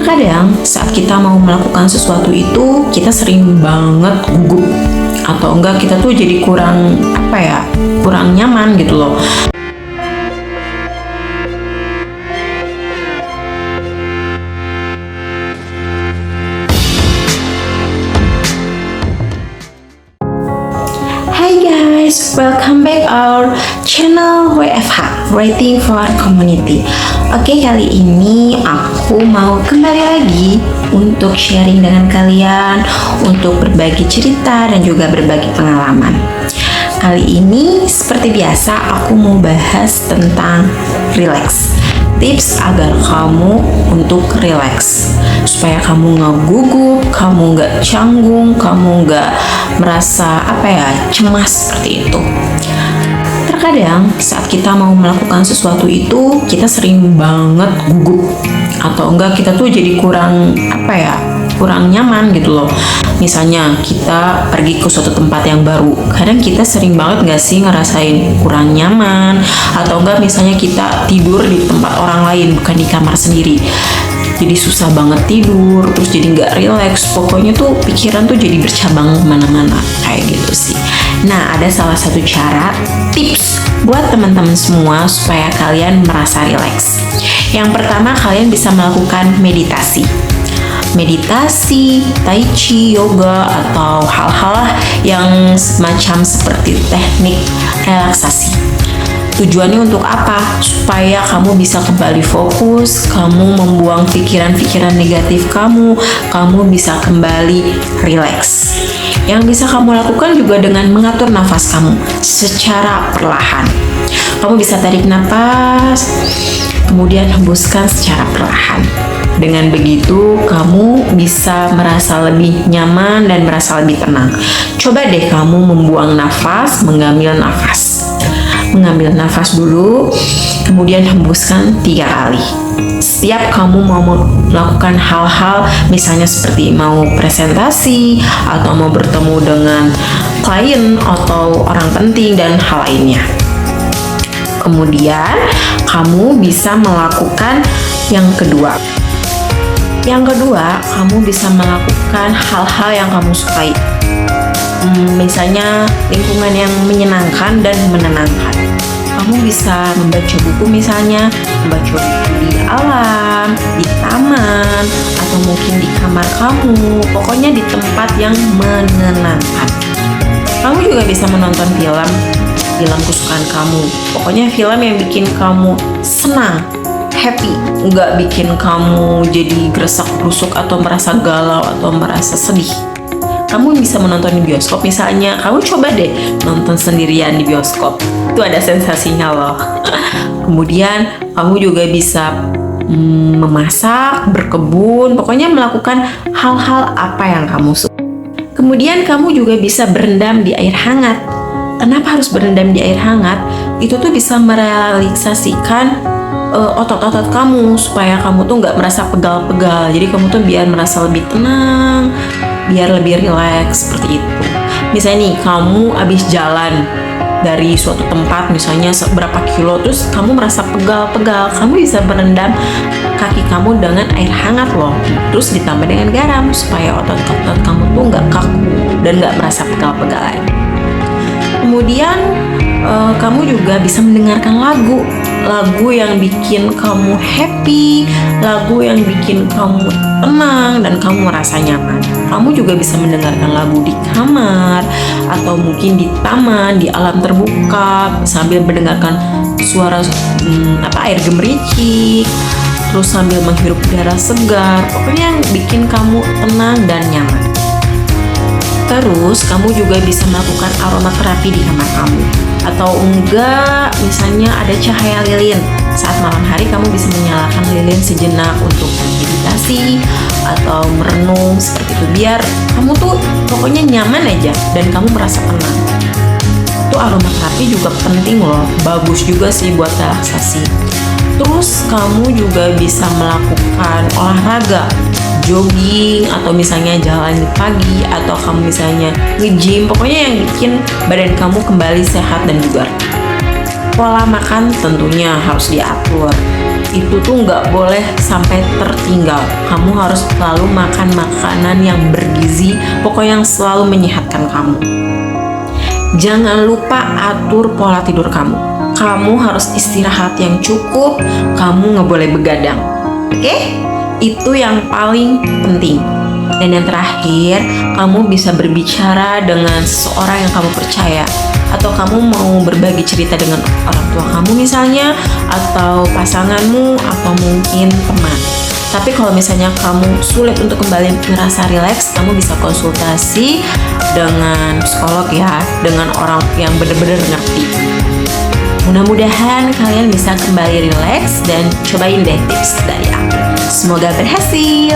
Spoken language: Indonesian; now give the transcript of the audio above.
Terkadang saat kita mau melakukan sesuatu itu kita sering banget gugup atau enggak kita tuh jadi kurang nyaman gitu loh. Hi guys, welcome back our channel WFH, Writing for Community. Oke, kali ini aku mau kembali lagi untuk sharing dengan kalian, untuk berbagi cerita dan juga berbagi pengalaman. Kali ini seperti biasa aku mau bahas tentang relax. Tips agar kamu untuk relax, supaya kamu nggak gugup, kamu nggak canggung, kamu nggak merasa cemas seperti itu. Terkadang saat kita mau melakukan sesuatu itu kita sering banget gugup atau enggak kita tuh jadi kurang nyaman gitu loh. Misalnya kita pergi ke suatu tempat yang baru, kadang kita sering banget gak sih ngerasain kurang nyaman, atau enggak misalnya kita tidur di tempat orang lain bukan di kamar sendiri, jadi susah banget tidur, terus jadi gak relax, pokoknya tuh pikiran tuh jadi bercabang kemana-mana kayak gitu sih. Nah, ada salah satu cara, tips buat teman-teman semua supaya kalian merasa relax. Yang pertama, kalian bisa melakukan meditasi, tai chi, yoga, atau hal-hal yang semacam seperti teknik relaksasi. Tujuannya untuk apa? Supaya kamu bisa kembali fokus, kamu membuang pikiran-pikiran negatif kamu bisa kembali relax. Yang bisa kamu lakukan juga dengan mengatur nafas kamu secara perlahan. Kamu bisa tarik nafas, kemudian hembuskan secara perlahan. Dengan begitu, kamu bisa merasa lebih nyaman dan merasa lebih tenang. Coba deh kamu membuang nafas, mengambil nafas dulu, kemudian hembuskan 3 kali. Setiap kamu mau melakukan hal-hal, misalnya seperti mau presentasi, atau mau bertemu dengan klien, atau orang penting, dan hal lainnya. Kemudian, kamu bisa melakukan yang kedua. Kamu bisa melakukan hal-hal yang kamu sukai. Misalnya lingkungan yang menyenangkan dan menenangkan. Kamu bisa membaca buku, misalnya membaca buku di alam, di taman, atau mungkin di kamar kamu. Pokoknya di tempat yang menenangkan. Kamu juga bisa menonton film kesukaan kamu. Pokoknya film yang bikin kamu senang, happy, nggak bikin kamu jadi gresek-grusuk atau merasa galau atau merasa sedih. Kamu bisa menonton di bioskop, misalnya kamu coba deh nonton sendirian di bioskop, itu ada sensasinya loh. Kemudian kamu juga bisa memasak, berkebun, pokoknya melakukan hal-hal apa yang kamu suka. Kemudian kamu juga bisa berendam di air hangat. Kenapa harus berendam di air hangat? Itu tuh bisa merelaksasikan otot-otot kamu, supaya kamu tuh nggak merasa pegal-pegal. Jadi kamu tuh biar merasa lebih tenang, biar lebih rileks seperti itu. Misalnya nih, kamu habis jalan dari suatu tempat, misalnya seberapa kilo, terus kamu merasa pegal-pegal, kamu bisa berendam kaki kamu dengan air hangat loh. Terus ditambah dengan garam, supaya otot-otot kamu tuh nggak kaku dan nggak merasa pegal-pegal lagi. Kemudian kamu juga bisa mendengarkan lagu yang bikin kamu happy, lagu yang bikin kamu tenang dan kamu merasa nyaman. Kamu juga bisa mendengarkan lagu di kamar atau mungkin di taman, di alam terbuka, sambil mendengarkan suara air gemericik, terus sambil menghirup udara segar. Pokoknya yang bikin kamu tenang dan nyaman. Terus kamu juga bisa melakukan aromaterapi di kamar kamu. Atau enggak, misalnya ada cahaya lilin. Saat malam hari kamu bisa menyalakan lilin sejenak untuk meditasi atau merenung seperti itu. Biar kamu tuh pokoknya nyaman aja dan kamu merasa tenang. Itu aromaterapi juga penting loh, bagus juga sih buat relaksasi. Terus kamu juga bisa melakukan olahraga, jogging, atau misalnya jalan pagi, atau kamu misalnya nge-gym, pokoknya yang bikin badan kamu kembali sehat dan bugar. Pola makan tentunya harus diatur. itu tuh nggak boleh sampai tertinggal. Kamu harus selalu makan makanan yang bergizi, pokoknya yang selalu menyehatkan kamu. Jangan lupa atur pola tidur kamu. Kamu harus istirahat yang cukup, kamu nggak boleh begadang. Oke? Itu yang paling penting. Dan yang terakhir, kamu bisa berbicara dengan seseorang yang kamu percaya. Atau kamu mau berbagi cerita dengan orang tua kamu misalnya, atau pasanganmu, atau mungkin teman. Tapi kalau misalnya kamu sulit untuk kembali merasa rileks, kamu bisa konsultasi dengan psikolog ya, dengan orang yang benar-benar ngerti. Mudah-mudahan kalian bisa kembali rileks dan cobain deh tips dari aku. Semoga berhasil.